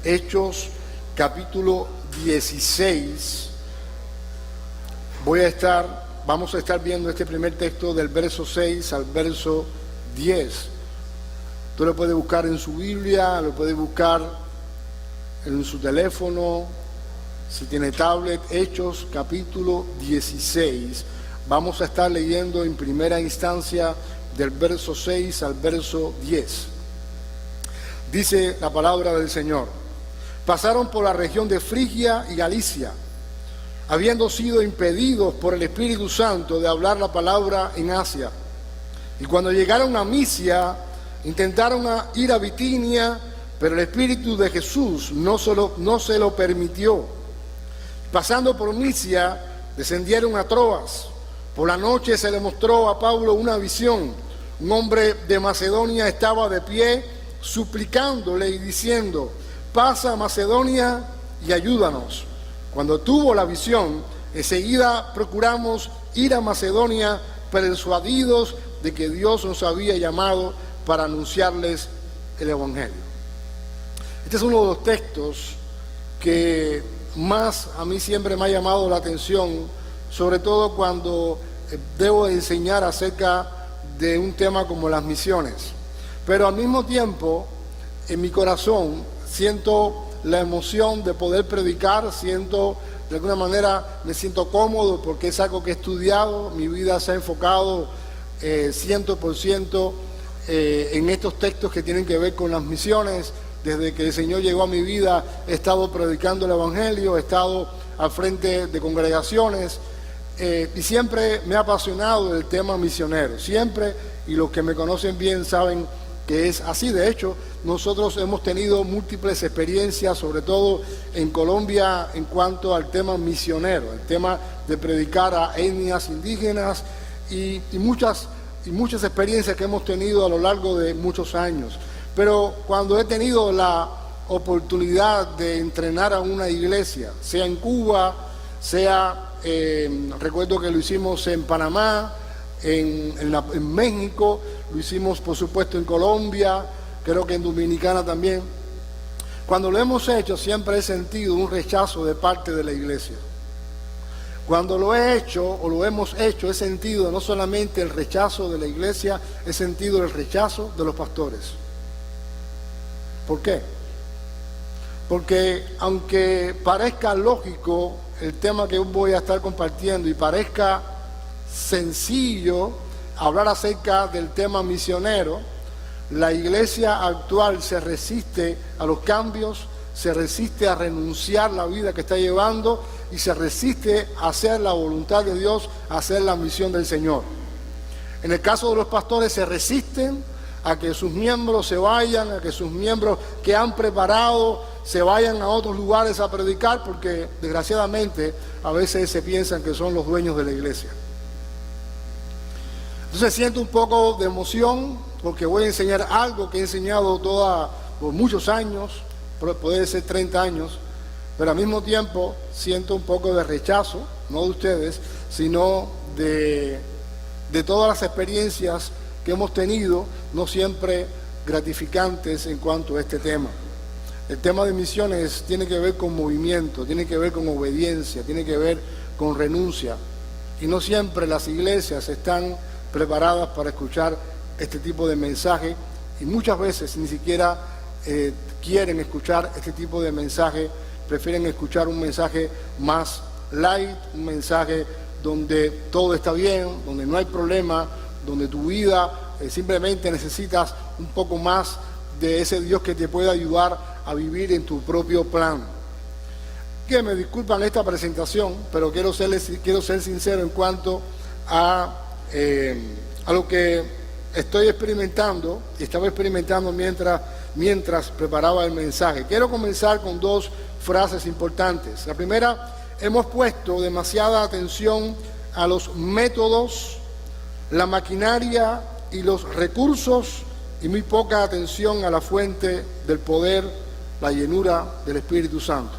Hechos capítulo 16. Vamos a estar viendo este primer texto del verso 6 al verso 10. Tú lo puedes buscar en su Biblia, lo puedes buscar en su teléfono, si tiene tablet. Hechos capítulo 16. Vamos a estar leyendo en primera instancia del verso 6 al verso 10. Dice la palabra del Señor: pasaron por la región de Frigia y Galicia, habiendo sido impedidos por el Espíritu Santo de hablar la palabra en Asia. Y cuando llegaron a Misia, intentaron ir a Bitinia, pero el Espíritu de Jesús no se lo permitió. Pasando por Misia, descendieron a Troas. Por la noche se le mostró a Pablo una visión. Un hombre de Macedonia estaba de pie, suplicándole y diciendo: pasa a Macedonia y ayúdanos. Cuando tuvo la visión, enseguida procuramos ir a Macedonia, persuadidos de que Dios nos había llamado para anunciarles el Evangelio. Este es uno de los textos que más a mí siempre me ha llamado la atención, sobre todo cuando debo enseñar acerca de un tema como las misiones. Pero al mismo tiempo, en mi corazón, siento la emoción de poder predicar, de alguna manera me siento cómodo porque es algo que he estudiado. Mi vida se ha enfocado 100% en estos textos que tienen que ver con las misiones. Desde que el Señor llegó a mi vida he estado predicando el Evangelio, he estado al frente de congregaciones y siempre me ha apasionado el tema misionero, siempre, y los que me conocen bien saben que es así. De hecho, nosotros hemos tenido múltiples experiencias, sobre todo en Colombia, en cuanto al tema misionero, el tema de predicar a etnias indígenas y muchas experiencias que hemos tenido a lo largo de muchos años. Pero cuando he tenido la oportunidad de entrenar a una iglesia, sea en Cuba, recuerdo que lo hicimos en Panamá, en México, lo hicimos por supuesto en Colombia, creo que en Dominicana también. Cuando lo hemos hecho, siempre he sentido un rechazo de parte de la iglesia. Cuando lo he hecho o lo hemos hecho, he sentido no solamente el rechazo de la iglesia, he sentido el rechazo de los pastores. ¿Por qué? Porque aunque parezca lógico el tema que voy a estar compartiendo y parezca sencillo hablar acerca del tema misionero, la iglesia actual se resiste a los cambios, se resiste a renunciar la vida que está llevando y se resiste a hacer la voluntad de Dios, a hacer la misión del Señor. En el caso de los pastores, se resisten a que sus miembros se vayan, a que sus miembros que han preparado se vayan a otros lugares a predicar, porque desgraciadamente a veces se piensan que son los dueños de la iglesia. Entonces siento un poco de emoción porque voy a enseñar algo que he enseñado por muchos años, puede ser 30 años, pero al mismo tiempo siento un poco de rechazo, no de ustedes, sino de todas las experiencias que hemos tenido, no siempre gratificantes en cuanto a este tema. El tema de misiones tiene que ver con movimiento, tiene que ver con obediencia, tiene que ver con renuncia, y no siempre las iglesias están preparadas para escuchar este tipo de mensaje, y muchas veces ni siquiera quieren escuchar este tipo de mensaje, prefieren escuchar un mensaje más light, un mensaje donde todo está bien, donde no hay problema, donde tu vida simplemente necesitas un poco más de ese Dios que te pueda ayudar a vivir en tu propio plan. Que me disculpan esta presentación, pero quiero ser sincero en cuanto a lo que estoy experimentando y estaba experimentando mientras preparaba el mensaje. Quiero comenzar con dos frases importantes. La primera: hemos puesto demasiada atención a los métodos, la maquinaria y los recursos, y muy poca atención a la fuente del poder, la llenura del Espíritu Santo.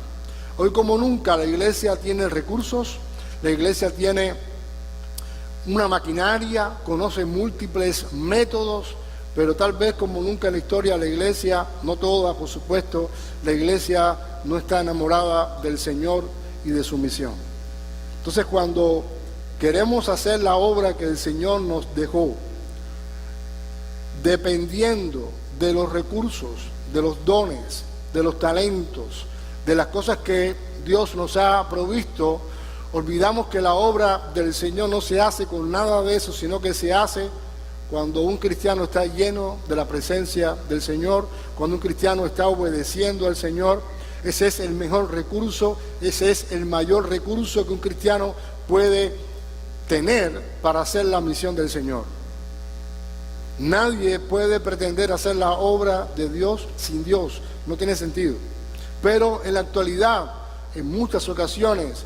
Hoy como nunca la iglesia tiene recursos, la iglesia tiene una maquinaria, conoce múltiples métodos pero tal vez como nunca en la historia la iglesia, no toda por supuesto, la iglesia no está enamorada del Señor y de su misión. Entonces cuando queremos hacer la obra que el Señor nos dejó, dependiendo de los recursos, de los dones, de los talentos, de las cosas que Dios nos ha provisto, olvidamos que la obra del Señor no se hace con nada de eso, sino que se hace cuando un cristiano está lleno de la presencia del Señor, cuando un cristiano está obedeciendo al Señor. Ese es el mejor recurso, ese es el mayor recurso que un cristiano puede tener para hacer la misión del Señor. Nadie puede pretender hacer la obra de Dios sin Dios, no tiene sentido. Pero en la actualidad, en muchas ocasiones,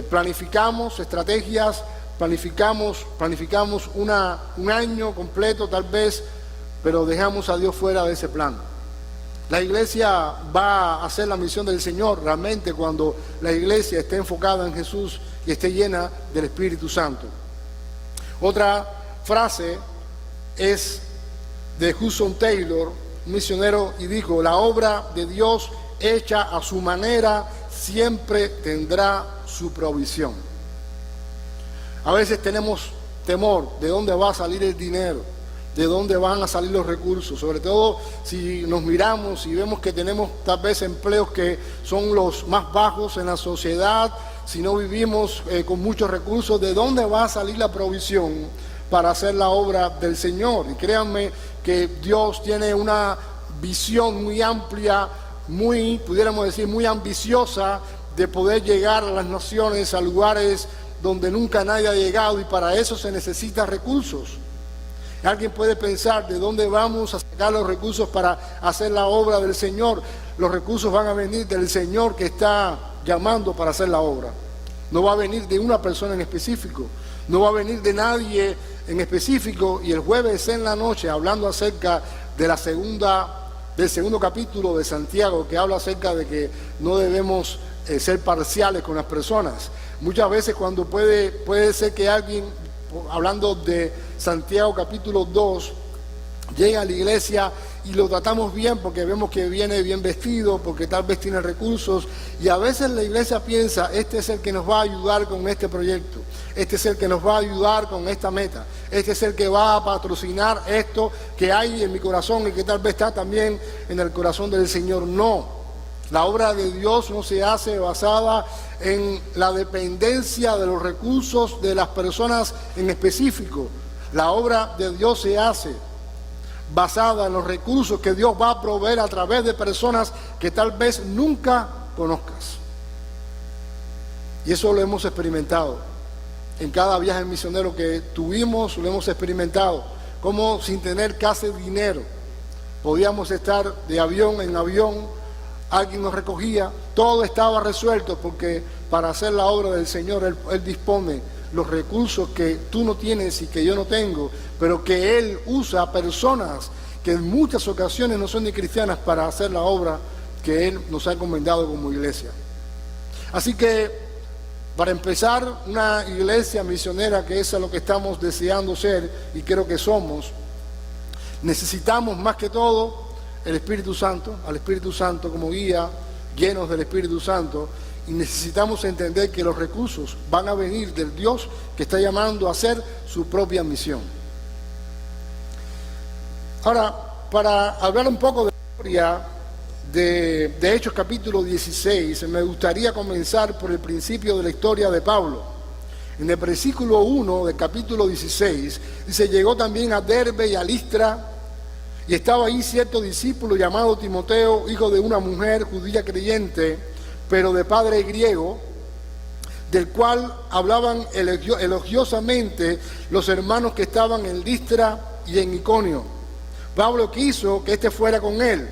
planificamos estrategias, planificamos un año completo tal vez, pero dejamos a Dios fuera de ese plan. La iglesia va a hacer la misión del Señor realmente cuando la iglesia esté enfocada en Jesús y esté llena del Espíritu Santo. Otra frase es de Hudson Taylor, un misionero, y dijo: la obra de Dios hecha a su manera siempre tendrá su provisión. A veces tenemos temor de dónde va a salir el dinero, de dónde van a salir los recursos, sobre todo si nos miramos y vemos que tenemos tal vez empleos que son los más bajos en la sociedad, si no vivimos con muchos recursos, ¿de dónde va a salir la provisión para hacer la obra del Señor? Y créanme que Dios tiene una visión muy amplia, pudiéramos decir, muy ambiciosa, de poder llegar a las naciones, a lugares donde nunca nadie ha llegado, y para eso se necesitan recursos. Alguien puede pensar, ¿de dónde vamos a sacar los recursos para hacer la obra del Señor? Los recursos van a venir del Señor que está llamando para hacer la obra. No va a venir de una persona en específico, no va a venir de nadie en específico. Y el jueves en la noche, hablando acerca de del segundo capítulo de Santiago, que habla acerca de que no debemos ser parciales con las personas. Muchas veces cuando puede ser que alguien, hablando de Santiago capítulo 2, llega a la iglesia y lo tratamos bien porque vemos que viene bien vestido, porque tal vez tiene recursos, y a veces la iglesia piensa: este es el que nos va a ayudar con este proyecto, este es el que nos va a ayudar con esta meta, este es el que va a patrocinar esto que hay en mi corazón y que tal vez está también en el corazón del Señor. No. La obra de Dios no se hace basada en la dependencia de los recursos de las personas en específico. La obra de Dios se hace basada en los recursos que Dios va a proveer a través de personas que tal vez nunca conozcas. Y eso lo hemos experimentado. En cada viaje misionero que tuvimos, lo hemos experimentado. Como sin tener casi dinero, podíamos estar de avión en avión, alguien nos recogía, todo estaba resuelto, porque para hacer la obra del Señor Él dispone los recursos que tú no tienes y que yo no tengo, pero que Él usa a personas que en muchas ocasiones no son ni cristianas para hacer la obra que Él nos ha encomendado como iglesia. Así que, para empezar, una iglesia misionera, que es a lo que estamos deseando ser y creo que somos, necesitamos más que todo el Espíritu Santo, al Espíritu Santo como guía, llenos del Espíritu Santo, y necesitamos entender que los recursos van a venir del Dios que está llamando a hacer su propia misión. Ahora, para hablar un poco de la historia de Hechos capítulo 16, me gustaría comenzar por el principio de la historia de Pablo. En el versículo 1 del capítulo 16, dice: llegó también a Derbe y a Listra, y estaba ahí cierto discípulo llamado Timoteo, hijo de una mujer judía creyente, pero de padre griego, del cual hablaban elogiosamente los hermanos que estaban en Listra y en Iconio. Pablo quiso que éste fuera con él,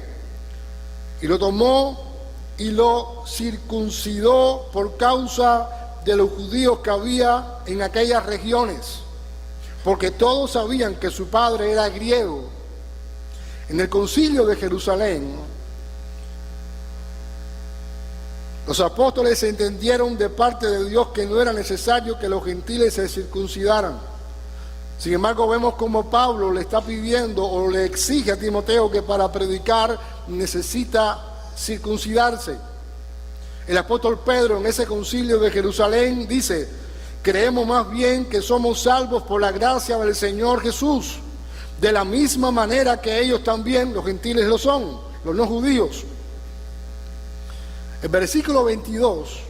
y lo tomó y lo circuncidó por causa de los judíos que había en aquellas regiones, porque todos sabían que su padre era griego. En el concilio de Jerusalén, los apóstoles entendieron de parte de Dios que no era necesario que los gentiles se circuncidaran, Sin embargo, vemos como Pablo le está pidiendo o le exige a Timoteo que para predicar necesita circuncidarse. El apóstol Pedro en ese concilio de Jerusalén dice: creemos más bien que somos salvos por la gracia del Señor Jesús, de la misma manera que ellos también, los gentiles, lo son, los no judíos. El versículo 22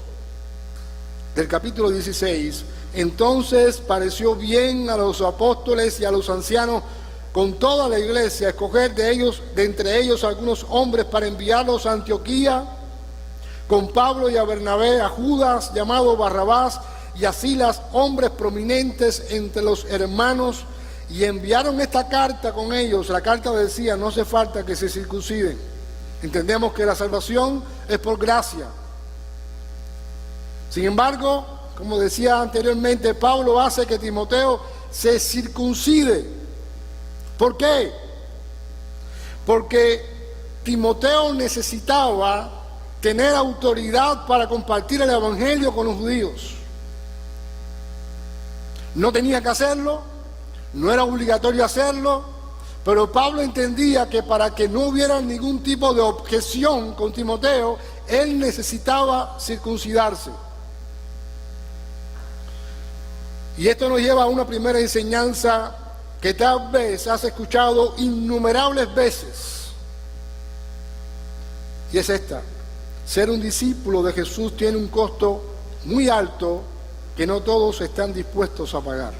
del capítulo 16: entonces pareció bien a los apóstoles y a los ancianos con toda la iglesia escoger de entre ellos algunos hombres para enviarlos a Antioquía, con Pablo y a Bernabé, a Judas llamado Barrabás y a Silas, hombres prominentes entre los hermanos, y enviaron esta carta con ellos. La carta decía: no hace falta que se circunciden. Entendemos que la salvación es por gracia. Sin embargo, como decía anteriormente, Pablo hace que Timoteo se circuncide. ¿Por qué? Porque Timoteo necesitaba tener autoridad para compartir el evangelio con los judíos. No tenía que hacerlo, no era obligatorio hacerlo, pero Pablo entendía que para que no hubiera ningún tipo de objeción con Timoteo, él necesitaba circuncidarse. Y esto nos lleva a una primera enseñanza que tal vez has escuchado innumerables veces. Y es esta: ser un discípulo de Jesús tiene un costo muy alto que no todos están dispuestos a pagar.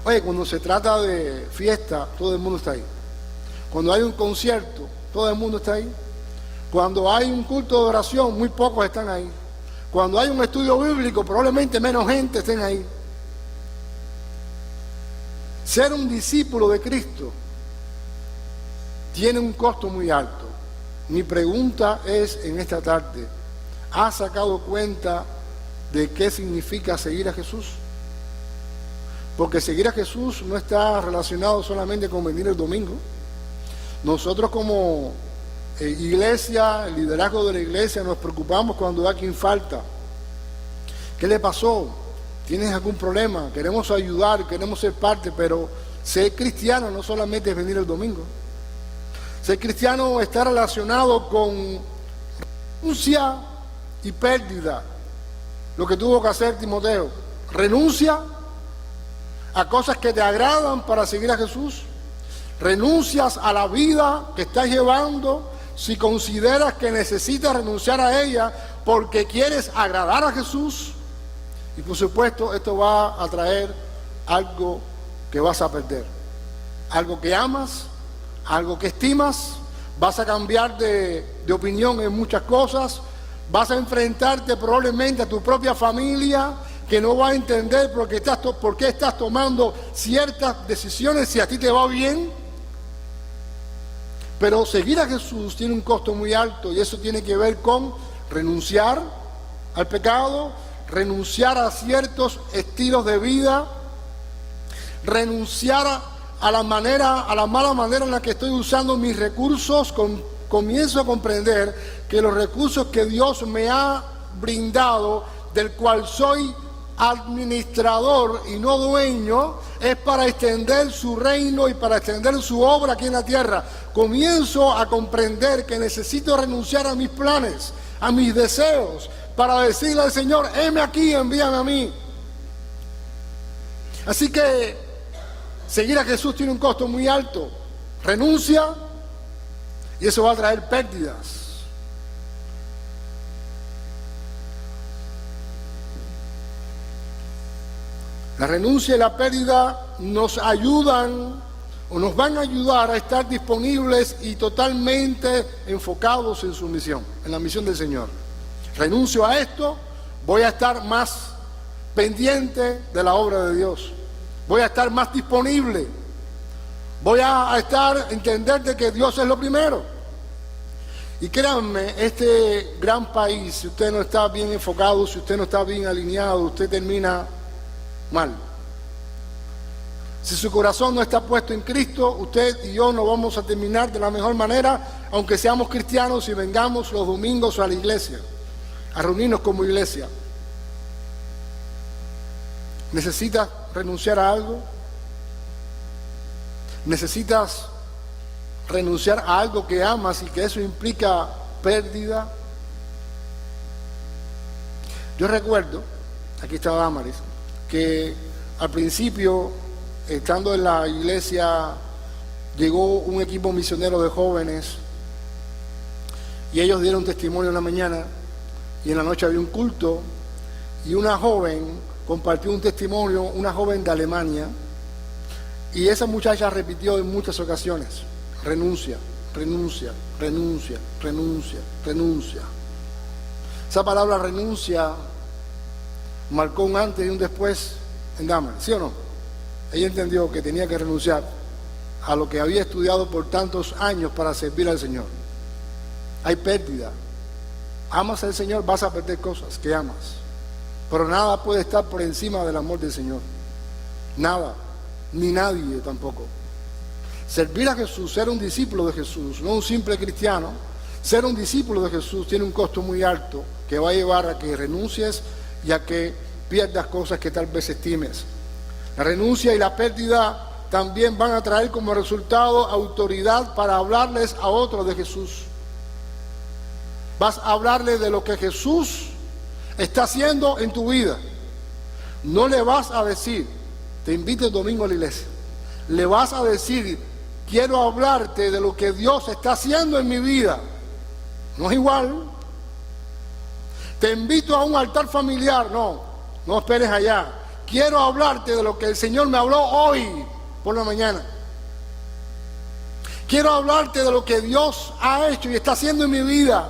Oye, cuando se trata de fiesta, todo el mundo está ahí. Cuando hay un concierto, todo el mundo está ahí. Cuando hay un culto de oración, muy pocos están ahí. Cuando hay un estudio bíblico, probablemente menos gente estén ahí. Ser un discípulo de Cristo tiene un costo muy alto. Mi pregunta es en esta tarde: ¿has sacado cuenta de qué significa seguir a Jesús? Porque seguir a Jesús no está relacionado solamente con venir el domingo. Nosotros como iglesia, el liderazgo de la iglesia, nos preocupamos cuando hay quien falta. ¿Qué le pasó? ¿Tienes algún problema? Queremos ayudar, queremos ser parte, pero ser cristiano no solamente es venir el domingo. Ser cristiano está relacionado con renuncia y pérdida. Lo que tuvo que hacer Timoteo: renuncia a cosas que te agradan para seguir a Jesús. Renuncias a la vida que estás llevando si consideras que necesitas renunciar a ella porque quieres agradar a Jesús. Y por supuesto, esto va a traer algo que vas a perder. Algo que amas, algo que estimas. Vas a cambiar de opinión en muchas cosas. Vas a enfrentarte probablemente a tu propia familia, que no va a entender por qué estás tomando ciertas decisiones si a ti te va bien. Pero seguir a Jesús tiene un costo muy alto, y eso tiene que ver con renunciar al pecado, renunciar a ciertos estilos de vida, renunciar a la mala manera en la que estoy usando mis recursos. Comienzo a comprender que los recursos que Dios me ha brindado, del cual soy administrador y no dueño, es para extender su reino y para extender su obra aquí en la tierra. Comienzo a comprender que necesito renunciar a mis planes, a mis deseos, para decirle al Señor: heme aquí, envíame a mí. Así que seguir a Jesús tiene un costo muy alto. Renuncia, y eso va a traer pérdidas. La renuncia y la pérdida nos ayudan o nos van a ayudar a estar disponibles y totalmente enfocados en su misión, en la misión del Señor. Renuncio a esto, voy a estar más pendiente de la obra de Dios. Voy a estar más disponible. Voy a entender de que Dios es lo primero. Y créanme, este gran país, si usted no está bien enfocado, si usted no está bien alineado, usted termina mal. Si su corazón no está puesto en Cristo, usted y yo no vamos a terminar de la mejor manera, aunque seamos cristianos y vengamos los domingos a la iglesia, a reunirnos como iglesia. ¿Necesitas renunciar a algo? ¿Necesitas renunciar a algo que amas y que eso implica pérdida? Yo recuerdo, aquí está Damaris, que al principio, estando en la iglesia, llegó un equipo misionero de jóvenes y ellos dieron testimonio en la mañana y en la noche había un culto y una joven compartió un testimonio, una joven de Alemania, y esa muchacha repitió en muchas ocasiones: renuncia, renuncia, renuncia, renuncia, renuncia. Esa palabra renuncia marcó un antes y un después en Damaris, ¿sí o no? Ella entendió que tenía que renunciar a lo que había estudiado por tantos años para servir al Señor. Hay pérdida. Amas al Señor, vas a perder cosas que amas, pero nada puede estar por encima del amor del Señor. Nada, ni nadie tampoco. Servir a Jesús, ser un discípulo de Jesús, no un simple cristiano, ser un discípulo de Jesús tiene un costo muy alto que va a llevar a que renuncies y a que pierdas cosas que tal vez estimes. La renuncia y la pérdida también van a traer como resultado autoridad para hablarles a otros de Jesús. Vas a hablarle de lo que Jesús está haciendo en tu vida. No le vas a decir, te invito el domingo a la iglesia. Le vas a decir, quiero hablarte de lo que Dios está haciendo en mi vida. No es igual. Te invito a un altar familiar. No esperes allá. Quiero hablarte de lo que el Señor me habló hoy por la mañana. Quiero hablarte de lo que Dios ha hecho y está haciendo en mi vida.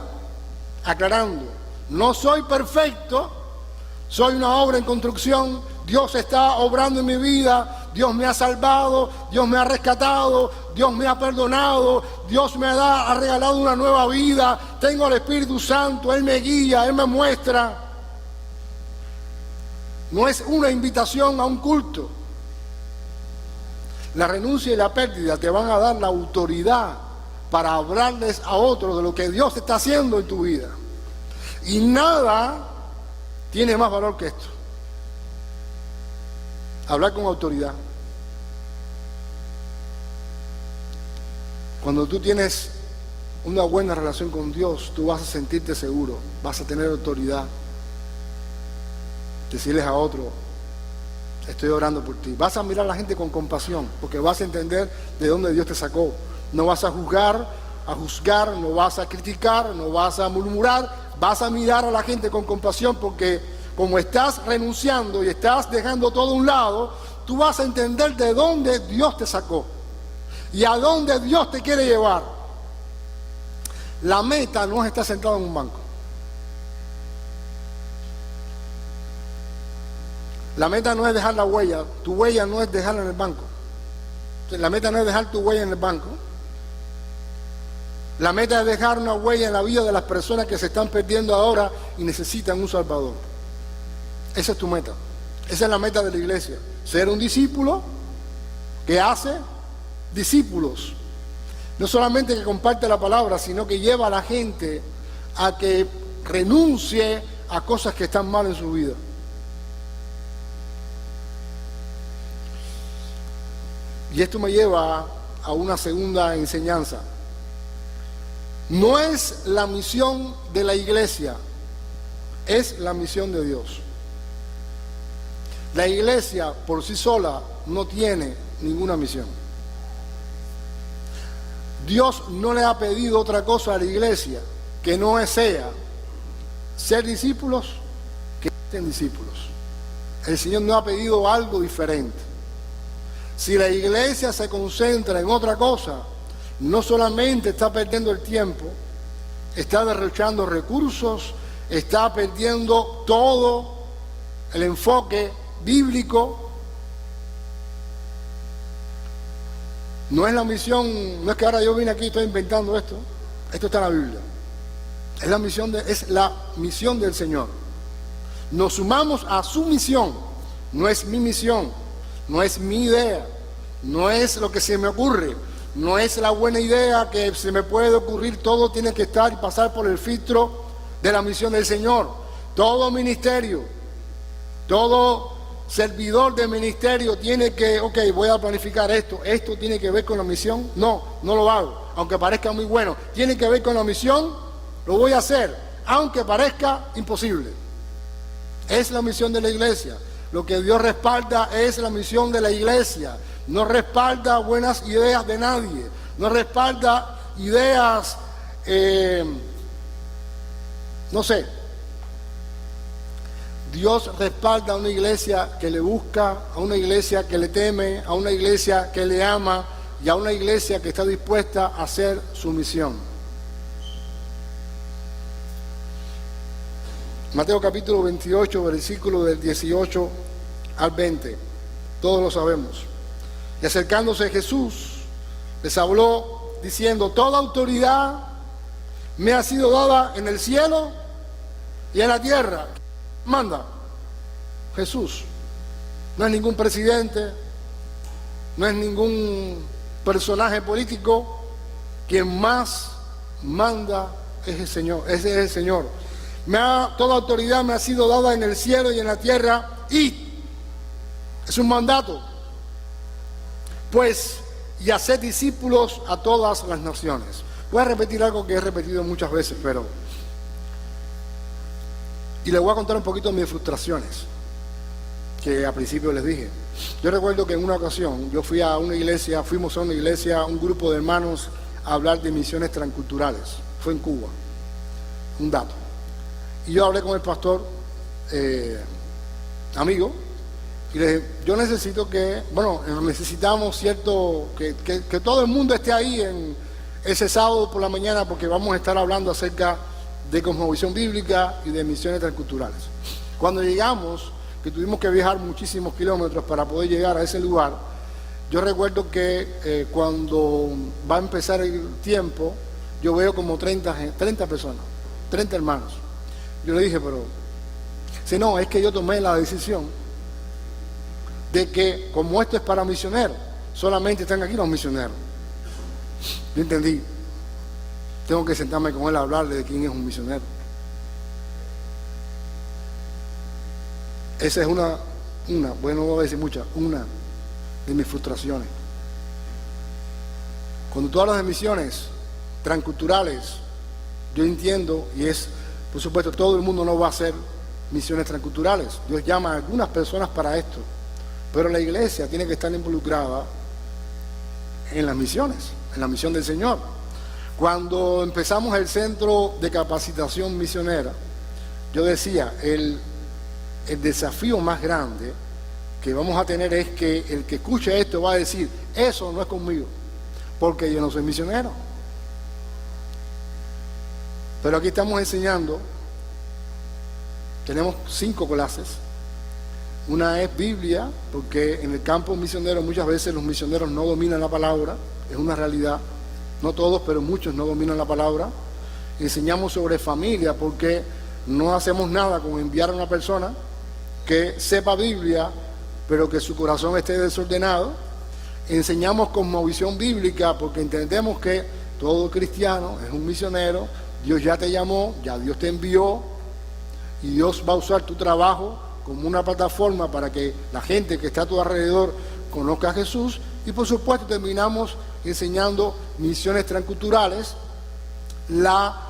Aclarando, no soy perfecto, soy una obra en construcción. Dios está obrando en mi vida, Dios me ha salvado, Dios me ha rescatado, Dios me ha perdonado, Dios me ha regalado una nueva vida, tengo al Espíritu Santo, Él me guía, Él me muestra. No es una invitación a un culto. La renuncia y la pérdida te van a dar la autoridad para hablarles a otros de lo que Dios está haciendo en tu vida. Y nada tiene más valor que esto. Hablar con autoridad. Cuando tú tienes una buena relación con Dios, tú vas a sentirte seguro, vas a tener autoridad. Decirles a otros, estoy orando por ti. Vas a mirar a la gente con compasión, porque vas a entender de dónde Dios te sacó. No vas a juzgar, no vas a criticar, no vas a murmurar, vas a mirar a la gente con compasión, porque como estás renunciando y estás dejando todo a un lado, tú vas a entender de dónde Dios te sacó y a dónde Dios te quiere llevar. La meta no es estar sentado en un banco. La meta no es dejar la huella, tu huella no es dejarla en el banco. La meta no es dejar tu huella en el banco. La meta es dejar una huella en la vida de las personas que se están perdiendo ahora y necesitan un Salvador. Esa es tu meta. Esa es la meta de la iglesia. Ser un discípulo que hace discípulos. No solamente que comparte la palabra, sino que lleva a la gente a que renuncie a cosas que están mal en su vida. Y esto me lleva a una segunda enseñanza. No es la misión de la iglesia, es la misión de Dios. La iglesia por sí sola no tiene ninguna misión. Dios no le ha pedido otra cosa a la iglesia que no sea ser discípulos, que sean discípulos. El Señor no ha pedido algo diferente. Si la iglesia se concentra en otra cosa, no solamente está perdiendo el tiempo, está derrochando recursos, está perdiendo todo el enfoque bíblico. No es la misión, no es que ahora yo vine aquí y estoy inventando esto está en la Biblia. Es la misión del Señor. Nos sumamos a su misión, no es mi misión, no es mi idea, no es lo que se me ocurre, no es la buena idea que se me puede ocurrir, todo tiene que estar y pasar por el filtro de la misión del Señor. Todo ministerio, todo servidor de ministerio tiene que, ok, voy a planificar esto tiene que ver con la misión. No lo hago, aunque parezca muy bueno. Tiene que ver con la misión, lo voy a hacer, aunque parezca imposible. Es la misión de la iglesia. Lo que Dios respalda es la misión de la iglesia. No respalda buenas ideas de nadie, no respalda ideas, no sé. Dios respalda a una iglesia que le busca, a una iglesia que le teme, a una iglesia que le ama y a una iglesia que está dispuesta a hacer su misión. Mateo capítulo 28, versículo del 18 al 20, todos lo sabemos. Y acercándose Jesús, les habló diciendo: toda autoridad me ha sido dada en el cielo y en la tierra. Manda Jesús. No es ningún presidente, no es ningún personaje político. Quien más manda es el Señor. Ese es el Señor. Toda autoridad me ha sido dada en el cielo y en la tierra, y es un mandato, pues, y hacer discípulos a todas las naciones. Voy a repetir algo que he repetido muchas veces, y les voy a contar un poquito mis frustraciones, que al principio les dije. Yo recuerdo que en una ocasión fuimos a una iglesia, un grupo de hermanos, a hablar de misiones transculturales. Fue en Cuba, un dato. Y yo hablé con el pastor, amigo, y le dije: yo necesito necesitamos que todo el mundo esté ahí en ese sábado por la mañana, porque vamos a estar hablando acerca de cosmovisión bíblica y de misiones transculturales. Cuando llegamos, que tuvimos que viajar muchísimos kilómetros para poder llegar a ese lugar, yo recuerdo que cuando va a empezar el tiempo, yo veo como 30 personas, 30 hermanos. Yo le dije: pero si no, es que yo tomé la decisión de que, como esto es para misioneros, solamente están aquí los misioneros. Yo entendí. Tengo que sentarme con él a hablarle de quién es un misionero. Esa es una no voy a decir muchas, una de mis frustraciones. Cuando tú hablas de misiones transculturales, yo entiendo, y es, por supuesto, todo el mundo no va a hacer misiones transculturales. Dios llama a algunas personas para esto, pero la iglesia tiene que estar involucrada en las misiones, en la misión del Señor. Cuando empezamos el centro de capacitación misionera, yo decía, el desafío más grande que vamos a tener es que el que escuche esto va a decir: eso no es conmigo, porque yo no soy misionero. Pero aquí estamos enseñando, tenemos 5 clases. Una es Biblia, porque en el campo misionero muchas veces los misioneros no dominan la palabra, es una realidad. No todos, pero muchos no dominan la palabra. Enseñamos sobre familia, porque no hacemos nada con enviar a una persona que sepa Biblia, pero que su corazón esté desordenado. Enseñamos cosmovisión bíblica, porque entendemos que todo cristiano es un misionero. Dios ya te llamó, ya Dios te envió, y Dios va a usar tu trabajo como una plataforma para que la gente que está a tu alrededor conozca a Jesús. Y por supuesto terminamos enseñando misiones transculturales, la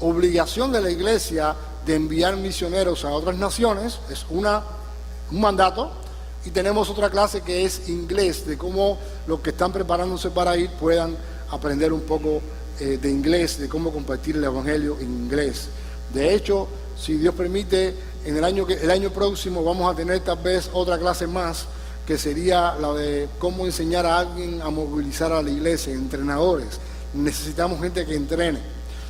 obligación de la iglesia de enviar misioneros a otras naciones, es un mandato. Y tenemos otra clase que es inglés, de cómo los que están preparándose para ir puedan aprender un poco de inglés, de cómo compartir el evangelio en inglés. De hecho, si Dios permite, en el año próximo vamos a tener tal vez otra clase más, que sería la de cómo enseñar a alguien a movilizar a la iglesia, entrenadores. Necesitamos gente que entrene.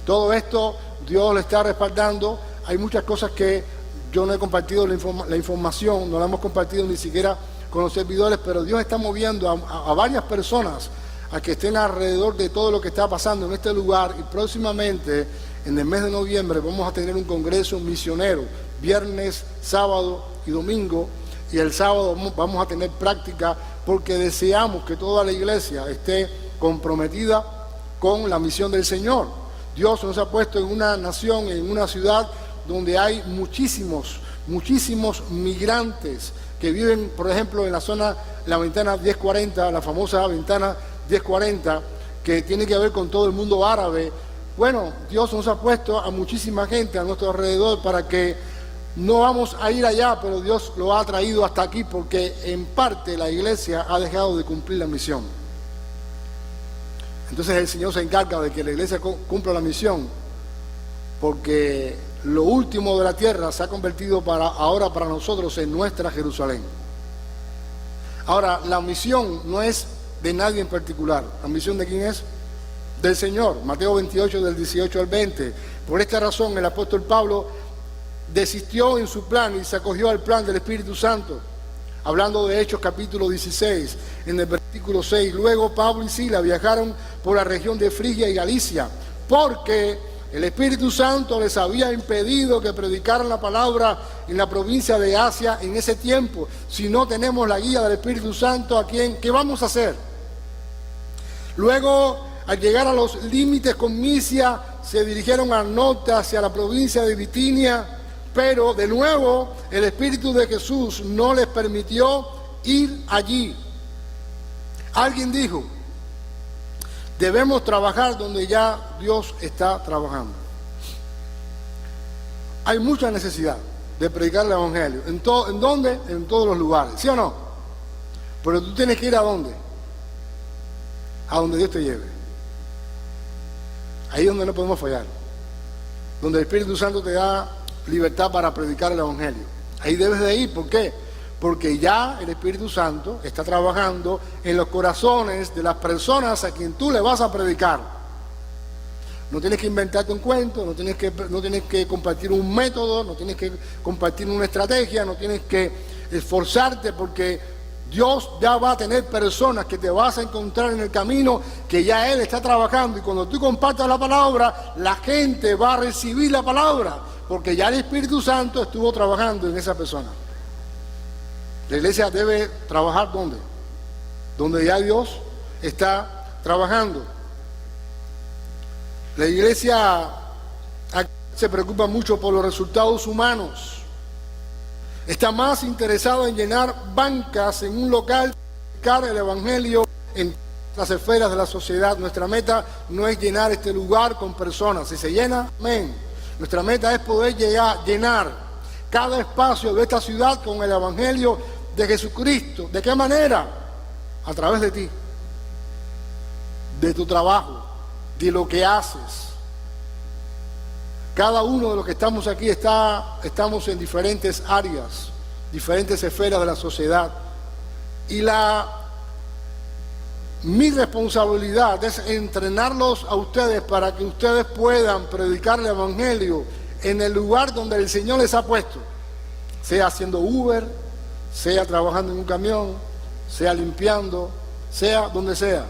Todo esto Dios lo está respaldando. Hay muchas cosas que yo no he compartido la información, no la hemos compartido ni siquiera con los servidores, pero Dios está moviendo a varias personas a que estén alrededor de todo lo que está pasando en este lugar. Y próximamente, en el mes de noviembre, vamos a tener un congreso misionero, viernes, sábado y domingo. Y el sábado vamos a tener práctica, porque deseamos que toda la iglesia esté comprometida con la misión del Señor. Dios nos ha puesto en una nación, en una ciudad donde hay muchísimos muchísimos migrantes que viven, por ejemplo, en la zona, la ventana 1040, la famosa ventana 1040, que tiene que ver con todo el mundo árabe. Bueno, Dios nos ha puesto a muchísima gente a nuestro alrededor para que no vamos a ir allá, pero Dios lo ha traído hasta aquí porque en parte la iglesia ha dejado de cumplir la misión. Entonces el Señor se encarga de que la iglesia cumpla la misión, porque lo último de la tierra se ha convertido ahora para nosotros en nuestra Jerusalén. Ahora, la misión no es de nadie en particular. ¿La misión de quién es? Del Señor. Mateo 28, del 18 al 20. Por esta razón el apóstol Pablo desistió en su plan y se acogió al plan del Espíritu Santo. Hablando de Hechos capítulo 16, en el versículo 6, luego Pablo y Silas viajaron por la región de Frigia y Galicia, porque el Espíritu Santo les había impedido que predicaran la palabra en la provincia de Asia en ese tiempo. Si no tenemos la guía del Espíritu Santo, ¿qué vamos a hacer? Luego, al llegar a los límites con Misia, se dirigieron al norte hacia la provincia de Bitinia, pero de nuevo el Espíritu de Jesús no les permitió ir allí. Alguien dijo: debemos trabajar donde ya Dios está trabajando. Hay mucha necesidad de predicar el Evangelio. ¿En dónde? En todos los lugares, ¿sí o no? Pero tú tienes que ir ¿a dónde? A donde Dios te lleve. Ahí es donde no podemos fallar. Donde el Espíritu Santo te da libertad para predicar el Evangelio. Ahí debes de ir. ¿Por qué? Porque ya el Espíritu Santo está trabajando en los corazones de las personas a quien tú le vas a predicar. No tienes que inventarte un cuento, no tienes que compartir un método, no tienes que compartir una estrategia, no tienes que esforzarte, porque Dios ya va a tener personas que te vas a encontrar en el camino, que ya Él está trabajando, y cuando tú compartas la palabra, la gente va a recibir la palabra, porque ya el Espíritu Santo estuvo trabajando en esa persona. La iglesia debe trabajar ¿dónde? Donde ya Dios está trabajando. La iglesia se preocupa mucho por los resultados humanos. Está más interesada en llenar bancas en un local, predicar el Evangelio en las esferas de la sociedad. Nuestra meta no es llenar este lugar con personas. Si se llena, amén. Nuestra meta es poder llenar cada espacio de esta ciudad con el Evangelio de Jesucristo. ¿De qué manera? A través de ti, de tu trabajo, de lo que haces. Cada uno de los que estamos aquí estamos en diferentes áreas, diferentes esferas de la sociedad. Y mi responsabilidad es entrenarlos a ustedes para que ustedes puedan predicar el Evangelio en el lugar donde el Señor les ha puesto. Sea haciendo Uber, sea trabajando en un camión, sea limpiando, sea donde sea.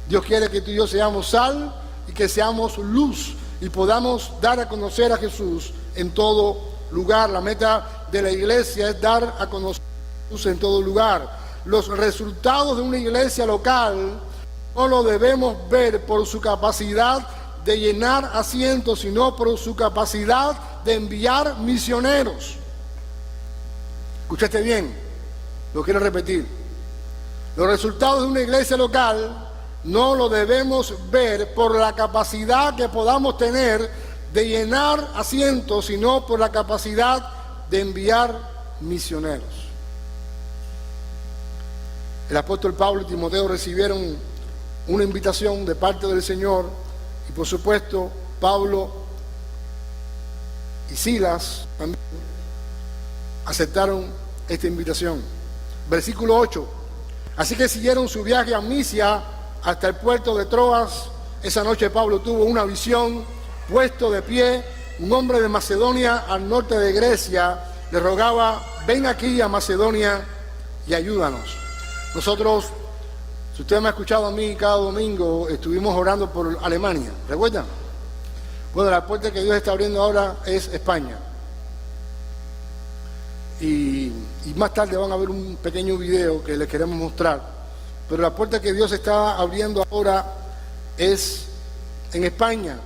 Dios quiere que tú y yo seamos sal y que seamos luz y podamos dar a conocer a Jesús en todo lugar. La meta de la iglesia es dar a conocer a Jesús en todo lugar. Los resultados de una iglesia local no lo debemos ver por su capacidad de llenar asientos, sino por su capacidad de enviar misioneros. Escuchaste bien, lo quiero repetir. Los resultados de una iglesia local no lo debemos ver por la capacidad que podamos tener de llenar asientos, sino por la capacidad de enviar misioneros. El apóstol Pablo y Timoteo recibieron una invitación de parte del Señor, y por supuesto Pablo y Silas también aceptaron esta invitación. Versículo 8. Así que siguieron su viaje a Misia hasta el puerto de Troas. Esa noche Pablo tuvo una visión. Puesto de pie, un hombre de Macedonia, al norte de Grecia, le rogaba: ven aquí a Macedonia y ayúdanos. Nosotros, si usted me ha escuchado a mí cada domingo, estuvimos orando por Alemania, ¿recuerdan? Bueno, la puerta que Dios está abriendo ahora es España. Y más tarde van a ver un pequeño video que les queremos mostrar. Pero la puerta que Dios está abriendo ahora es en España.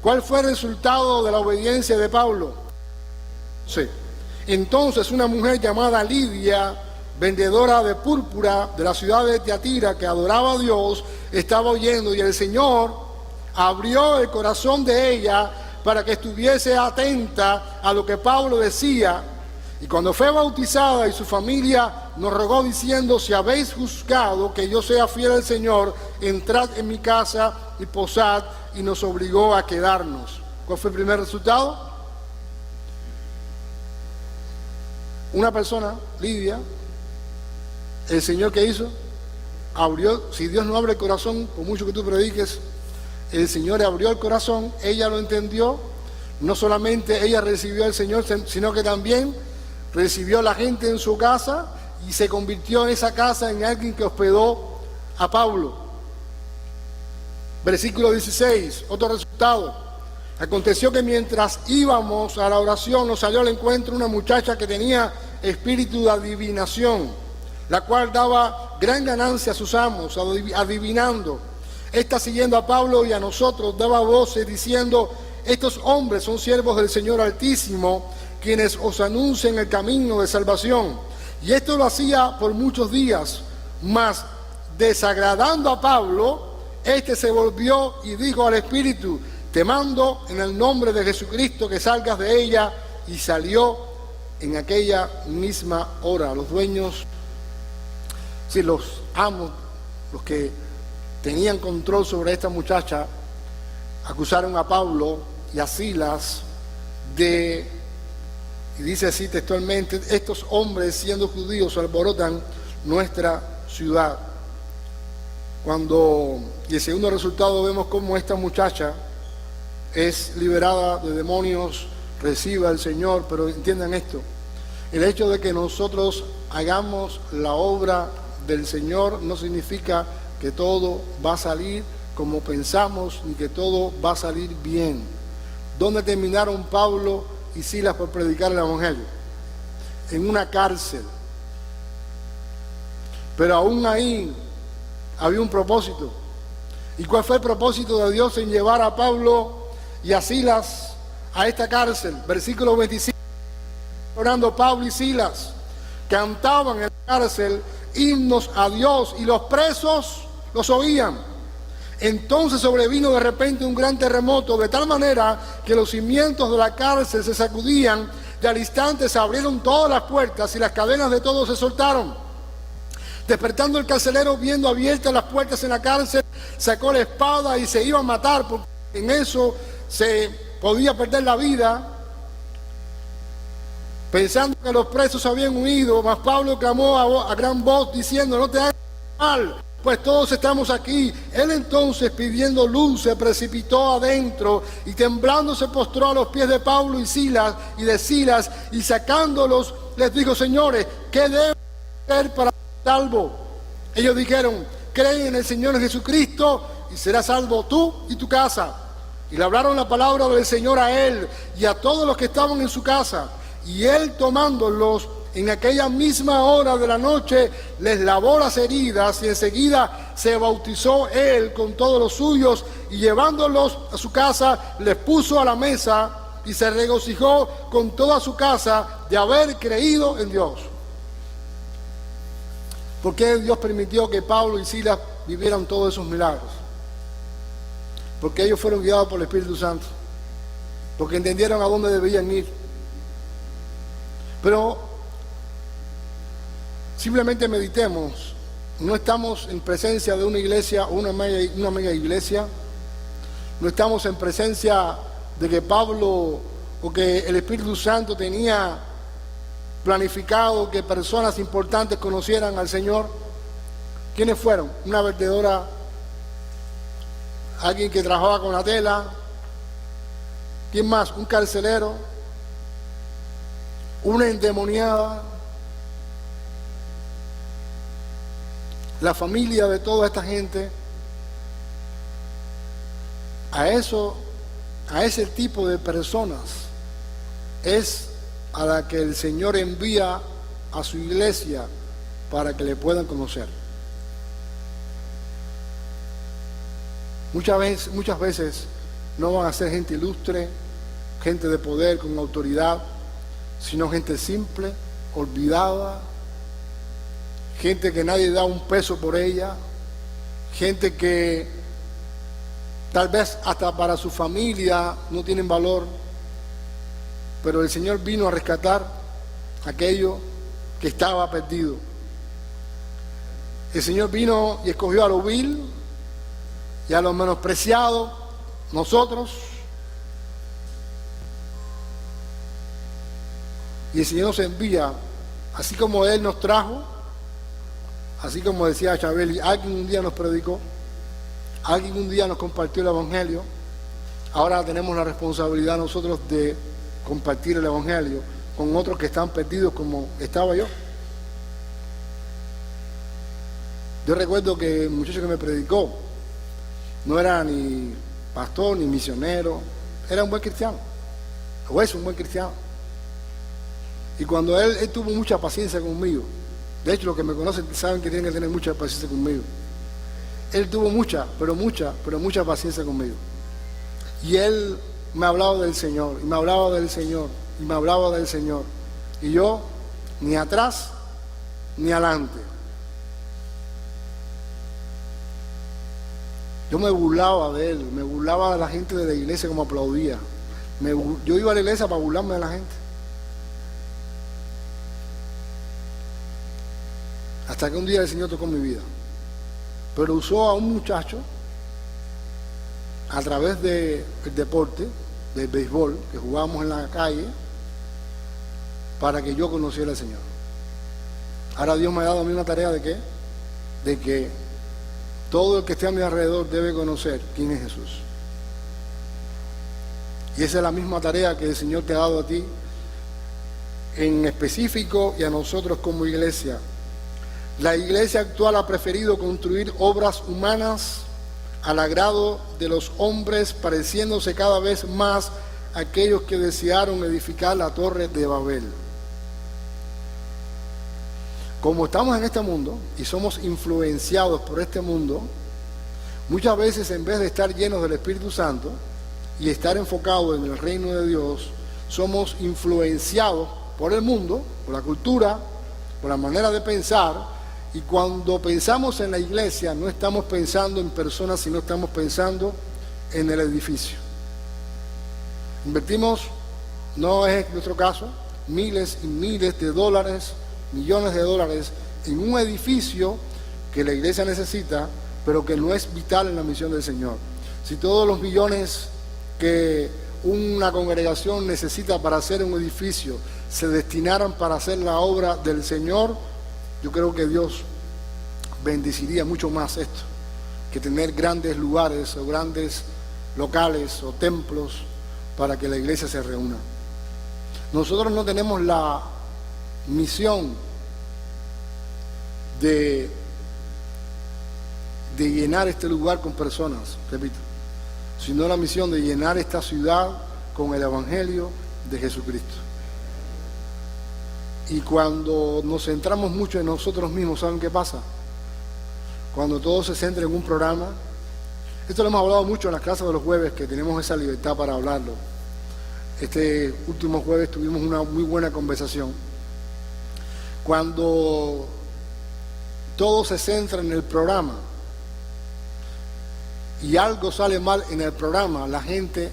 ¿Cuál fue el resultado de la obediencia de Pablo? Sí. Entonces una mujer llamada Lidia, vendedora de púrpura de la ciudad de Tiatira, que adoraba a Dios, estaba oyendo, y el Señor abrió el corazón de ella para que estuviese atenta a lo que Pablo decía. Y cuando fue bautizada y su familia nos rogó diciendo: si habéis juzgado que yo sea fiel al Señor, entrad en mi casa y posad, y nos obligó a quedarnos. ¿Cuál fue el primer resultado? Una persona, Lidia, el Señor, ¿qué hizo? Abrió. Si Dios no abre el corazón, por mucho que tú prediques, el Señor abrió el corazón, ella lo entendió. No solamente ella recibió al Señor, sino que también recibió a la gente en su casa y se convirtió en esa casa en alguien que hospedó a Pablo. Versículo 16, otro resultado. Aconteció que mientras íbamos a la oración nos salió al encuentro una muchacha que tenía espíritu de adivinación, la cual daba gran ganancia a sus amos, adivinando. Esta, siguiendo a Pablo y a nosotros, daba voces diciendo: estos hombres son siervos del Señor Altísimo, quienes os anuncian el camino de salvación. Y esto lo hacía por muchos días, mas desagradando a Pablo, este se volvió y dijo al espíritu: te mando en el nombre de Jesucristo que salgas de ella. Y salió en aquella misma hora. Los dueños, sí, los amos, los que tenían control sobre esta muchacha, acusaron a Pablo y a Silas de, y dice así textualmente: estos hombres, siendo judíos, alborotan nuestra ciudad. Y el segundo resultado, vemos cómo esta muchacha es liberada de demonios, recibe al Señor. Pero entiendan esto: el hecho de que nosotros hagamos la obra del Señor no significa que todo va a salir como pensamos, ni que todo va a salir bien. ¿Dónde terminaron Pablo y Silas por predicar el Evangelio? En una cárcel. Pero aún ahí había un propósito. ¿Y cuál fue el propósito de Dios en llevar a Pablo y a Silas a esta cárcel? Versículo 25. Orando Pablo y Silas cantaban en la cárcel himnos a Dios, y los presos los oían. Entonces sobrevino de repente un gran terremoto, de tal manera que los cimientos de la cárcel se sacudían, y al instante se abrieron todas las puertas y las cadenas de todos se soltaron. Despertando el carcelero, viendo abiertas las puertas en la cárcel, sacó la espada y se iba a matar, porque en eso se podía perder la vida, pensando que los presos habían huido. Mas Pablo clamó a gran voz diciendo: no te hagas mal, pues todos estamos aquí. Él entonces, pidiendo luz, se precipitó adentro y temblando se postró a los pies de Pablo y de Silas, y sacándolos les dijo: señores, ¿qué debo hacer para ser salvo? Ellos dijeron: cree en el Señor Jesucristo y serás salvo tú y tu casa. Y le hablaron la palabra del Señor a él y a todos los que estaban en su casa. Y él, tomándolos en aquella misma hora de la noche, les lavó las heridas, y enseguida se bautizó él con todos los suyos, y llevándolos a su casa les puso a la mesa, y se regocijó con toda su casa de haber creído en Dios. ¿Por qué Dios permitió que Pablo y Silas vivieran todos esos milagros? Porque ellos fueron guiados por el Espíritu Santo, porque entendieron a dónde debían ir. Pero simplemente meditemos. No estamos en presencia de una iglesia o una mega iglesia. No estamos en presencia de que Pablo o que el Espíritu Santo tenía planificado que personas importantes conocieran al Señor. ¿Quiénes fueron? Una vendedora, alguien que trabajaba con la tela. ¿Quién más? Un carcelero, una endemoniada. La familia de toda esta gente. A ese tipo de personas es a la que el Señor envía a su iglesia para que le puedan conocer. Muchas veces no van a ser gente ilustre, gente de poder, con autoridad, sino gente simple, olvidada, gente que nadie da un peso por ella, gente que tal vez hasta para su familia no tienen valor, pero el Señor vino a rescatar aquello que estaba perdido. El Señor vino y escogió a lo vil y a lo menospreciado, nosotros. Y el Señor nos envía, así como Él nos trajo, así como decía Chabeli, alguien un día nos predicó, alguien un día nos compartió el Evangelio. Ahora tenemos la responsabilidad nosotros de compartir el Evangelio con otros que están perdidos como estaba yo. Yo recuerdo que el muchacho que me predicó no era ni pastor ni misionero, era un buen cristiano, o es un buen cristiano. Y cuando él tuvo mucha paciencia conmigo, de hecho los que me conocen saben que tienen que tener mucha paciencia conmigo. Él tuvo mucha paciencia conmigo. Y él me hablaba del Señor, y me hablaba del Señor, y me hablaba del Señor. Y yo, ni atrás, ni adelante. Yo me burlaba de él, me burlaba de la gente de la iglesia como aplaudía. Yo iba a la iglesia para burlarme de la gente. Hasta que un día el Señor tocó mi vida. Pero usó a un muchacho a través del deporte, del béisbol, que jugábamos en la calle, para que yo conociera al Señor. Ahora Dios me ha dado a mí una tarea de ¿qué? De que todo el que esté a mi alrededor debe conocer quién es Jesús. Y esa es la misma tarea que el Señor te ha dado a ti, en específico, y a nosotros como iglesia. La iglesia actual ha preferido construir obras humanas al agrado de los hombres, pareciéndose cada vez más a aquellos que desearon edificar la torre de Babel. Como estamos en este mundo y somos influenciados por este mundo, muchas veces en vez de estar llenos del Espíritu Santo y estar enfocados en el reino de Dios, somos influenciados por el mundo, por la cultura, por la manera de pensar. Y cuando pensamos en la iglesia, no estamos pensando en personas, sino estamos pensando en el edificio. Invertimos, no es nuestro caso, miles y miles de dólares, millones de dólares en un edificio que la iglesia necesita, pero que no es vital en la misión del Señor. Si todos los millones que una congregación necesita para hacer un edificio se destinaran para hacer la obra del Señor, yo creo que Dios bendeciría mucho más esto que tener grandes lugares o grandes locales o templos para que la iglesia se reúna. Nosotros no tenemos la misión de llenar este lugar con personas, repito, sino la misión de llenar esta ciudad con el Evangelio de Jesucristo. Y cuando nos centramos mucho en nosotros mismos, ¿saben qué pasa? Cuando todo se centra en un programa, esto lo hemos hablado mucho en las clases de los jueves, que tenemos esa libertad para hablarlo. Este último jueves tuvimos una muy buena conversación. Cuando todo se centra en el programa y algo sale mal en el programa, la gente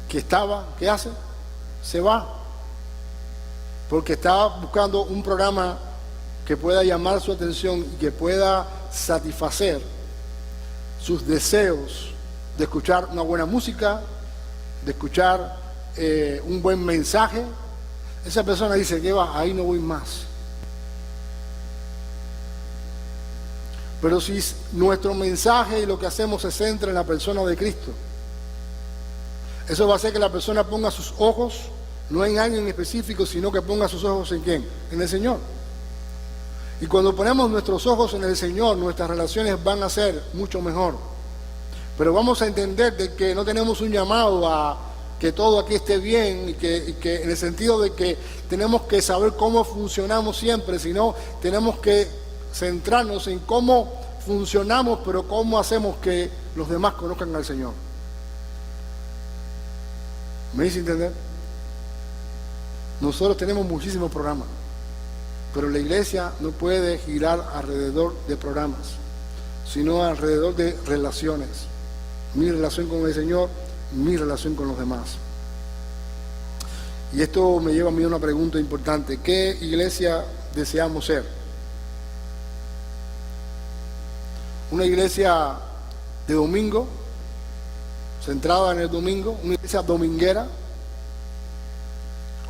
que estaba, ¿qué hace? Se va. Porque estaba buscando un programa que pueda llamar su atención y que pueda satisfacer sus deseos de escuchar una buena música, de escuchar un buen mensaje. Esa persona dice que va, ahí no voy más. Pero si nuestro mensaje y lo que hacemos se centra en la persona de Cristo, eso va a hacer que la persona ponga sus ojos no en alguien en específico, sino que ponga sus ojos en ¿quién? En el Señor. Y cuando ponemos nuestros ojos en el Señor, nuestras relaciones van a ser mucho mejor. Pero vamos a entender de que no tenemos un llamado a que todo aquí esté bien y que en el sentido de que tenemos que saber cómo funcionamos siempre, sino tenemos que centrarnos en cómo funcionamos, pero cómo hacemos que los demás conozcan al Señor. ¿Me hice entender? Nosotros tenemos muchísimos programas, pero la iglesia no puede girar alrededor de programas, sino alrededor de relaciones. Mi relación con el Señor, mi relación con los demás. Y esto me lleva a mí a una pregunta importante. ¿Qué iglesia deseamos ser? ¿Una iglesia de domingo, centrada en el domingo? ¿Una iglesia dominguera?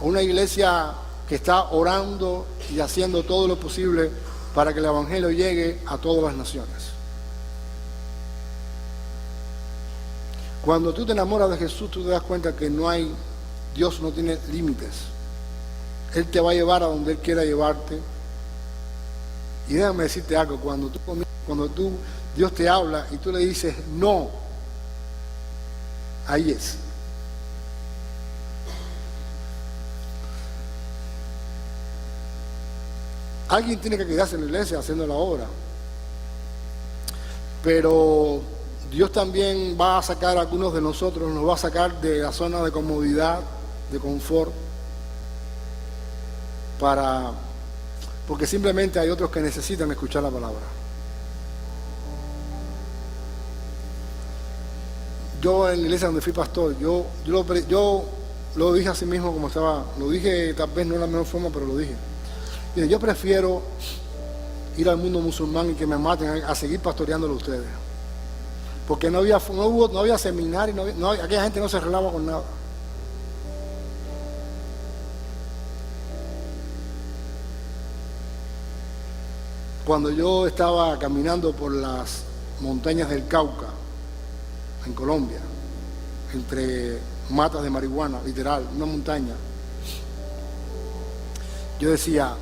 ¿O una iglesia que está orando y haciendo todo lo posible para que el evangelio llegue a todas las naciones? Cuando tú te enamoras de Jesús, tú te das cuenta que Dios no tiene límites. Él te va a llevar a donde Él quiera llevarte. Y déjame decirte algo, cuando Dios te habla y tú le dices no, ahí es. Alguien tiene que quedarse en la iglesia haciendo la obra, pero Dios también va a sacar a algunos de nosotros, nos va a sacar de la zona de comodidad, de confort, porque simplemente hay otros que necesitan escuchar la palabra. Yo en la iglesia donde fui pastor, yo lo dije así mismo como estaba, lo dije tal vez no de la mejor forma, pero lo dije. Mire, yo prefiero ir al mundo musulmán y que me maten a seguir pastoreándolo a ustedes. Porque no había seminario, aquella gente no se relaba con nada. Cuando yo estaba caminando por las montañas del Cauca, en Colombia, entre matas de marihuana, literal, una montaña, yo decía,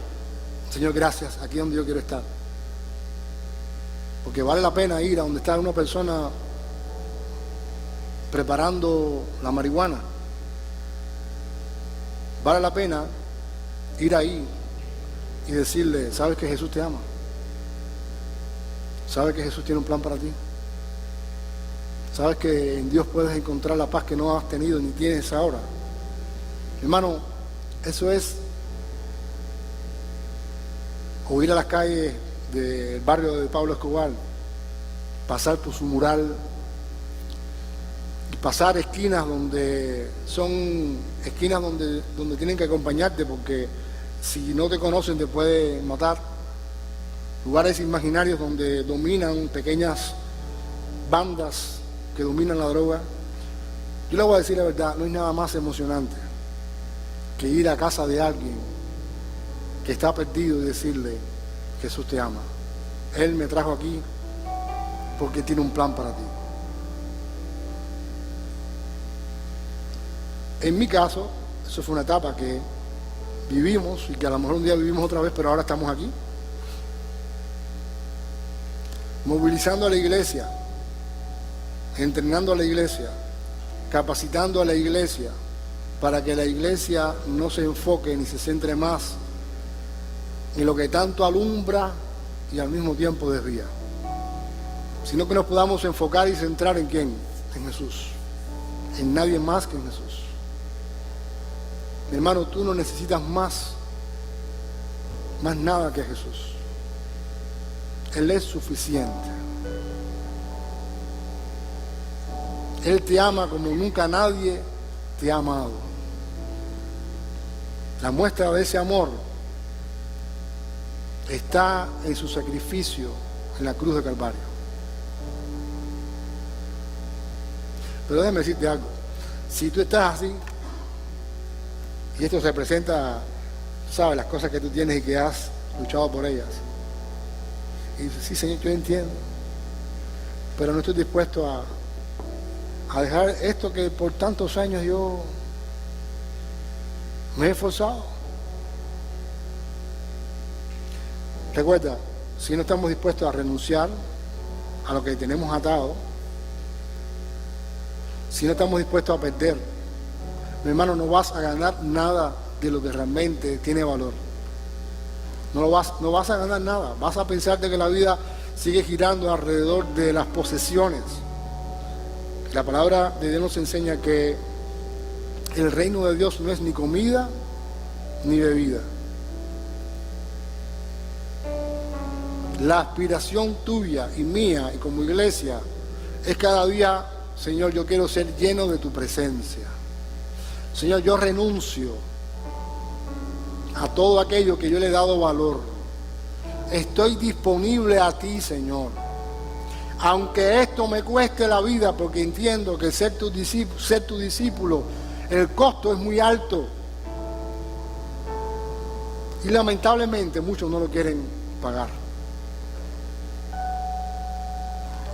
Señor, gracias, aquí es donde yo quiero estar. Porque vale la pena ir a donde está una persona preparando la marihuana. Vale la pena ir ahí y decirle, ¿sabes que Jesús te ama? ¿Sabes que Jesús tiene un plan para ti? ¿Sabes que en Dios puedes encontrar la paz que no has tenido ni tienes ahora? Hermano, eso es. O ir a las calles del barrio de Pablo Escobar, pasar por su mural y pasar esquinas donde tienen que acompañarte, porque si no te conocen te pueden matar. Lugares imaginarios donde dominan pequeñas bandas que dominan la droga. Yo le voy a decir la verdad, no hay nada más emocionante que ir a casa de alguien que está perdido y decirle, Jesús te ama. Él me trajo aquí porque tiene un plan para ti. En mi caso, eso fue una etapa que vivimos y que a lo mejor un día vivimos otra vez, pero ahora estamos aquí. Movilizando a la iglesia, entrenando a la iglesia, capacitando a la iglesia para que la iglesia no se enfoque ni se centre más en lo que tanto alumbra y al mismo tiempo desvía, sino que nos podamos enfocar y centrar en ¿quién? En Jesús, en nadie más que en Jesús. Mi hermano, tú no necesitas más nada que Jesús. Él es suficiente. Él te ama como nunca nadie te ha amado. La muestra de ese amor está en su sacrificio en la cruz de Calvario. Pero déjame decirte algo. Si tú estás así, y esto se presenta, sabes, las cosas que tú tienes y que has luchado por ellas, y dices, sí, Señor, yo entiendo, pero no estoy dispuesto a dejar esto que por tantos años yo me he esforzado. Recuerda, si no estamos dispuestos a renunciar a lo que tenemos atado, si no estamos dispuestos a perder, mi hermano, no vas a ganar nada de lo que realmente tiene valor. No vas a ganar nada. Vas a pensar de que la vida sigue girando alrededor de las posesiones. La palabra de Dios nos enseña que el reino de Dios no es ni comida ni bebida. La aspiración tuya y mía y como iglesia es cada día, Señor, yo quiero ser lleno de tu presencia. Señor, yo renuncio a todo aquello que yo le he dado valor. Estoy disponible a ti, Señor. Aunque esto me cueste la vida, porque entiendo que ser tu discípulo, el costo es muy alto. Y lamentablemente muchos no lo quieren pagar.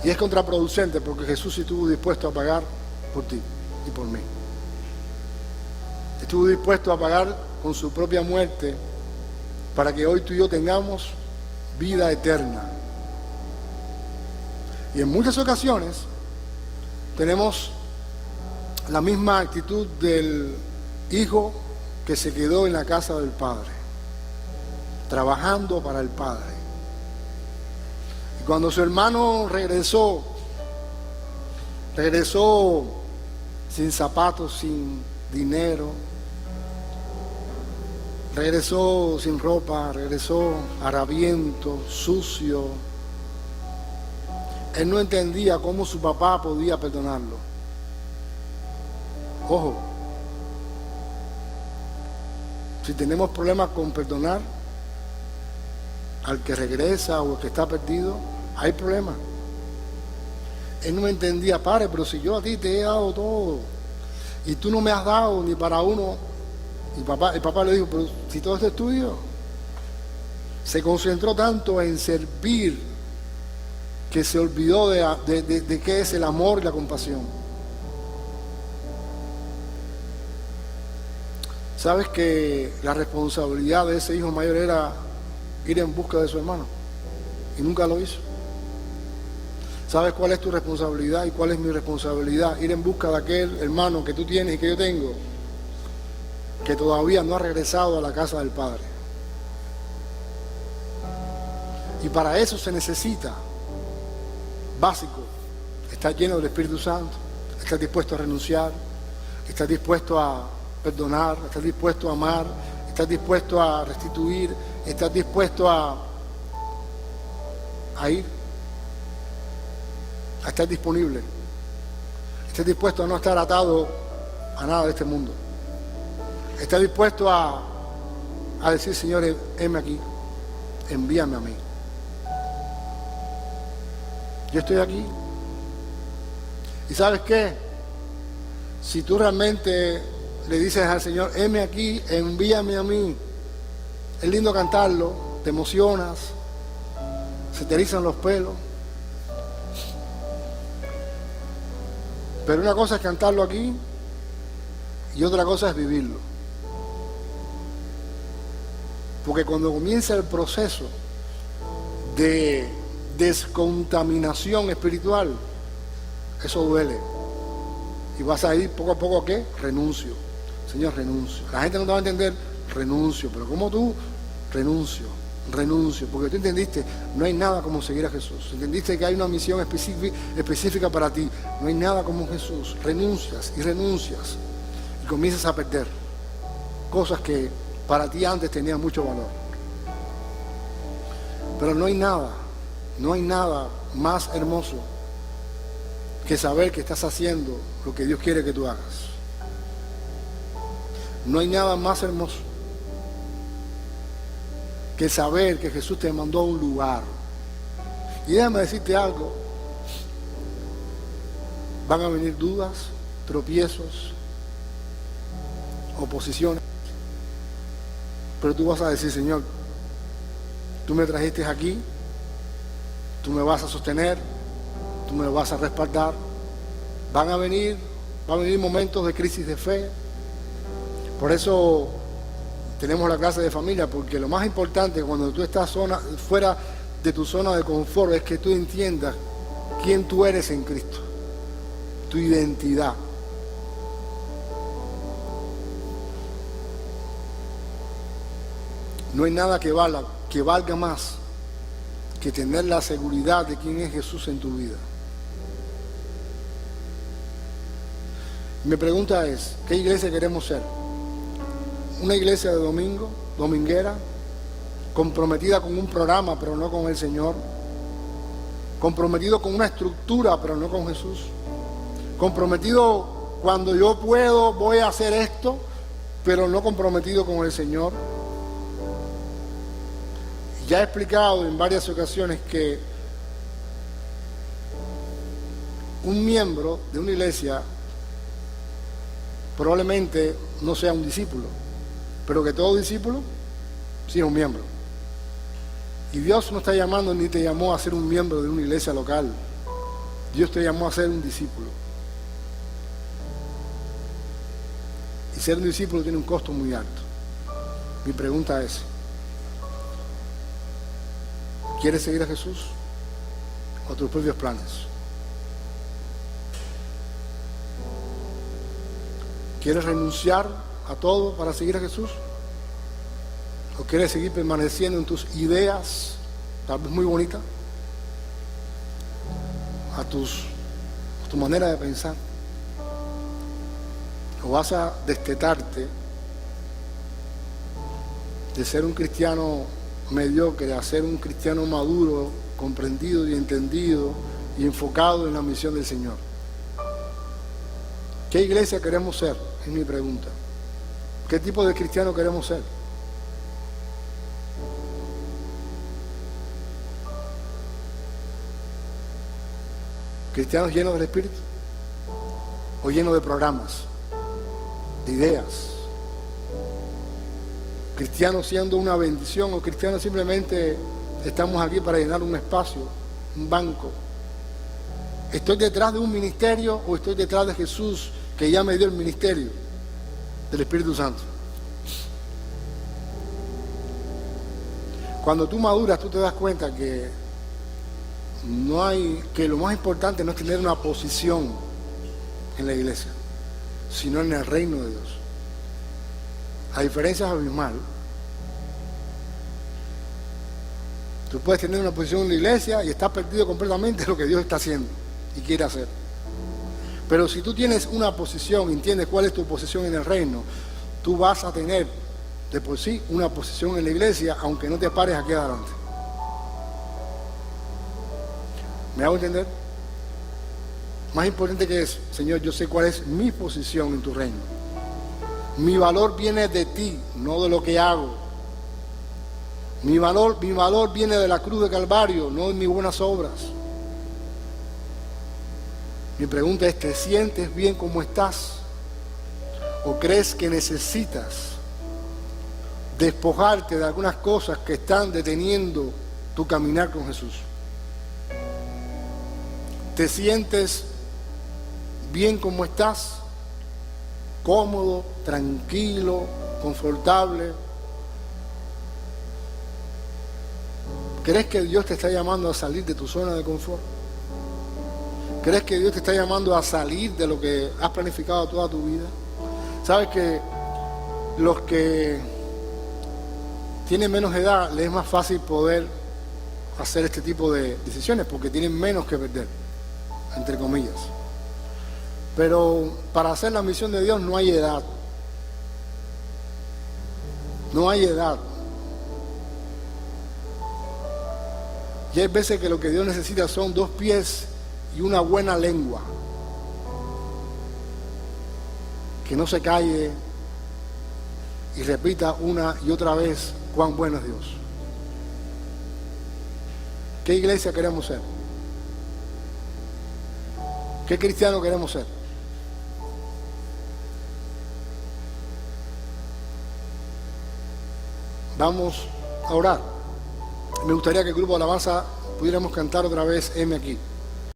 Y es contraproducente porque Jesús estuvo dispuesto a pagar por ti y por mí. Estuvo dispuesto a pagar con su propia muerte para que hoy tú y yo tengamos vida eterna. Y en muchas ocasiones tenemos la misma actitud del hijo que se quedó en la casa del Padre, trabajando para el Padre. Y cuando su hermano regresó sin zapatos, sin dinero, regresó sin ropa, regresó harapiento, sucio. Él no entendía cómo su papá podía perdonarlo. Ojo, si tenemos problemas con perdonar al que regresa o al que está perdido, hay problemas. Él no entendía, padre, pero si yo a ti te he dado todo y tú no me has dado ni para uno. Y el papá le dijo, pero si todo esto es tuyo. Se concentró tanto en servir que se olvidó de qué es el amor y la compasión. ¿Sabes que la responsabilidad de ese hijo mayor era ir en busca de su hermano? Y nunca lo hizo. ¿Sabes cuál es tu responsabilidad y cuál es mi responsabilidad? Ir en busca de aquel hermano que tú tienes y que yo tengo, que todavía no ha regresado a la casa del Padre. Y para eso se necesita, básico, estar lleno del Espíritu Santo, estar dispuesto a renunciar, estar dispuesto a perdonar, estar dispuesto a amar, estar dispuesto a restituir, estar dispuesto a ir, a estar disponible, estar dispuesto a no estar atado a nada de este mundo. Está dispuesto a decir, Señor, heme aquí, envíame a mí. Yo estoy aquí. ¿Y sabes qué? Si tú realmente le dices al Señor, heme aquí, envíame a mí, es lindo cantarlo, te emocionas, se te erizan los pelos. Pero una cosa es cantarlo aquí y otra cosa es vivirlo. Porque cuando comienza el proceso de descontaminación espiritual, eso duele. Y vas a ir poco a poco a ¿qué? Renuncio. Señor, renuncio. La gente no te va a entender, renuncio. Pero como tú, renuncio. Porque tú entendiste, no hay nada como seguir a Jesús. Entendiste que hay una misión específica para ti. No hay nada como Jesús. Renuncias y renuncias. Y comienzas a perder cosas que para ti antes tenía mucho valor. Pero no hay nada más hermoso que saber que estás haciendo lo que Dios quiere que tú hagas. No hay nada más hermoso que saber que Jesús te mandó a un lugar. Y déjame decirte algo, van a venir dudas, tropiezos, oposiciones. Pero tú vas a decir, Señor, tú me trajiste aquí, tú me vas a sostener, tú me vas a respaldar. Van a venir momentos de crisis de fe. Por eso tenemos la clase de familia, porque lo más importante cuando tú estás fuera de tu zona de confort es que tú entiendas quién tú eres en Cristo, tu identidad. No hay nada que valga más que tener la seguridad de quién es Jesús en tu vida. Mi pregunta es, ¿qué iglesia queremos ser? una iglesia de domingo, dominguera, comprometida con un programa, pero no con el Señor, comprometido con una estructura, pero no con Jesús, comprometido cuando yo puedo, voy a hacer esto, pero no comprometido con el Señor. Ya he explicado en varias ocasiones que un miembro de una iglesia probablemente no sea un discípulo, pero que todo discípulo sí es un miembro. Y Dios no está llamando ni te llamó a ser un miembro de una iglesia local. Dios te llamó a ser un discípulo. Y ser un discípulo tiene un costo muy alto. Mi pregunta es, ¿quieres seguir a Jesús o tus propios planes? ¿Quieres renunciar a todo para seguir a Jesús? ¿O quieres seguir permaneciendo en tus ideas, tal vez muy bonitas, a tu manera de pensar? ¿O vas a destetarte de ser un cristiano mediocre a ser un cristiano maduro, comprendido y entendido y enfocado en la misión del Señor? ¿Qué iglesia queremos ser? Es mi pregunta. ¿Qué tipo de cristiano queremos ser? ¿Cristianos llenos del Espíritu? ¿O llenos de programas, de ideas? ¿Cristianos siendo una bendición o cristianos simplemente estamos aquí para llenar un espacio, un banco? ¿Estoy detrás de un ministerio o estoy detrás de Jesús que ya me dio el ministerio del Espíritu Santo? Cuando tú maduras, tú te das cuenta que lo más importante no es tener una posición en la iglesia, sino en el reino de Dios. La diferencia es abismal. Tú puedes tener una posición en la iglesia y estás perdido completamente de lo que Dios está haciendo y quiere hacer. Pero si tú tienes una posición, entiendes cuál es tu posición en el reino, tú vas a tener de por sí una posición en la iglesia, aunque no te pares aquí adelante. ¿Me hago entender? Más importante que eso, Señor, yo sé cuál es mi posición en tu reino. Mi valor viene de ti, no de lo que hago. Mi valor viene de la cruz de Calvario, no de mis buenas obras. Mi pregunta es, ¿te sientes bien como estás? ¿O crees que necesitas despojarte de algunas cosas que están deteniendo tu caminar con Jesús? ¿Te sientes bien como estás? ¿Cómodo, tranquilo, confortable? ¿Crees que Dios te está llamando a salir de tu zona de confort? ¿Crees que Dios te está llamando a salir de lo que has planificado toda tu vida? Sabes que los que tienen menos edad les es más fácil poder hacer este tipo de decisiones porque tienen menos que perder, entre comillas. Pero para hacer la misión de Dios no hay edad. No hay edad. Y hay veces que lo que Dios necesita son 2 pies y una buena lengua. Que no se calle y repita una y otra vez cuán bueno es Dios. ¿Qué iglesia queremos ser? ¿Qué cristiano queremos ser? Vamos a orar. Me gustaría que el grupo de alabanza pudiéramos cantar otra vez Heme aquí.